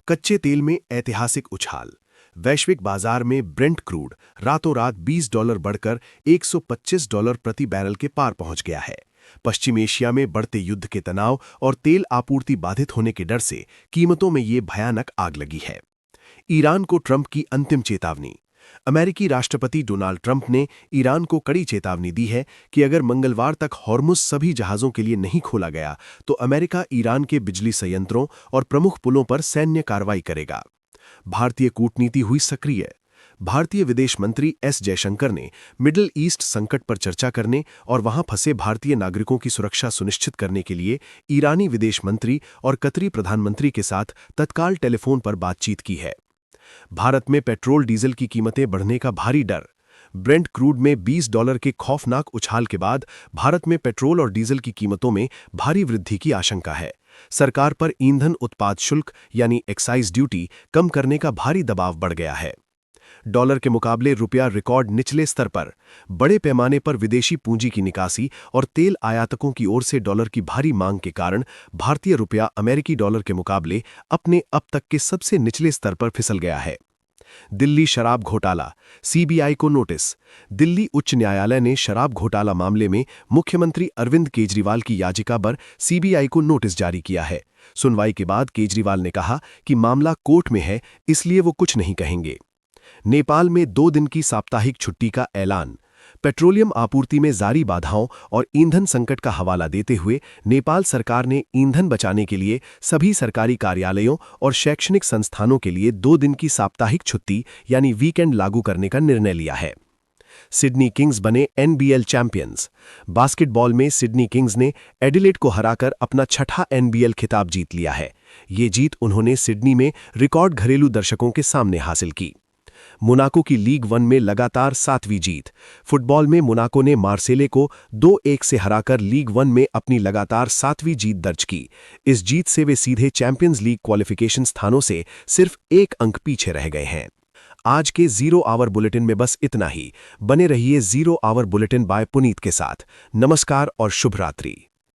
कच्चे तेल में ऐतिहासिक उछाल। वैश्विक बाजार में ब्रेंट क्रूड रातों रात $20 बढ़कर $125 प्रति बैरल के पार पहुंच गया है। पश्चिम एशिया में बढ़ते युद्ध के तनाव और तेल आपूर्ति बाधित होने के डर से कीमतों में ये भयानक आग लगी है। ईरान को ट्रंप की अंतिम चेतावनी। अमेरिकी राष्ट्रपति डोनाल्ड ट्रंप ने ईरान को कड़ी चेतावनी दी है कि अगर मंगलवार तक हॉर्मुज़ सभी जहाज़ों के लिए नहीं खोला गया तो अमेरिका ईरान के बिजली संयंत्रों और प्रमुख पुलों पर सैन्य कार्रवाई करेगा। भारतीय कूटनीति हुई सक्रिय। भारतीय विदेश मंत्री एस जयशंकर ने मिडिल ईस्ट संकट पर चर्चा करने और वहां फंसे भारतीय नागरिकों की सुरक्षा सुनिश्चित करने के लिए ईरानी विदेश मंत्री और कतरी प्रधानमंत्री के साथ तत्काल टेलीफोन पर बातचीत की है। भारत में पेट्रोल डीजल की कीमतें बढ़ने का भारी डर। ब्रेंट क्रूड में $20 के खौफनाक उछाल के बाद भारत में पेट्रोल और डीजल की कीमतों में भारी वृद्धि की आशंका है। सरकार पर ईंधन उत्पाद शुल्क यानी एक्साइज ड्यूटी कम करने का भारी दबाव बढ़ गया है। डॉलर के मुकाबले रुपया रिकॉर्ड निचले स्तर पर। बड़े पैमाने पर विदेशी पूंजी की निकासी और तेल आयातकों की ओर से डॉलर की भारी मांग के कारण भारतीय रुपया अमेरिकी डॉलर के मुकाबले अपने अब तक के सबसे निचले स्तर पर फिसल गया है। दिल्ली शराब घोटाला, सीबीआई को नोटिस। दिल्ली उच्च न्यायालय ने शराब घोटाला मामले में मुख्यमंत्री अरविंद केजरीवाल की याचिका पर सीबीआई को नोटिस जारी किया है। सुनवाई के बाद केजरीवाल ने कहा कि मामला कोर्ट में है, इसलिए वो कुछ नहीं कहेंगे। नेपाल में 2 दिन की साप्ताहिक छुट्टी का ऐलान। पेट्रोलियम आपूर्ति में जारी बाधाओं और ईंधन संकट का हवाला देते हुए नेपाल सरकार ने ईंधन बचाने के लिए सभी सरकारी कार्यालयों और शैक्षणिक संस्थानों के लिए 2 दिन की साप्ताहिक छुट्टी यानी वीकेंड लागू करने का निर्णय लिया है। सिडनी किंग्स बने एनबीएल चैंपियंस। बास्केटबॉल में सिडनी किंग्स ने एडिलेड को हराकर अपना 6ठा एनबीएल खिताब जीत लिया है। ये जीत उन्होंने सिडनी में रिकॉर्ड घरेलू दर्शकों के सामने हासिल की। मोनाको की लीग 1 में लगातार 7वीं जीत। फुटबॉल में मोनाको ने मार्सेले को 2-1 से हराकर लीग 1 में अपनी लगातार 7वीं जीत दर्ज की। इस जीत से वे सीधे चैंपियंस लीग क्वालिफिकेशन स्थानों से सिर्फ 1 अंक पीछे रह गए हैं। आज के 0 आवर बुलेटिन में बस इतना ही। बने रहिए 0 आवर बुलेटिन बाय पुनीत के साथ। नमस्कार और शुभ रात्रि।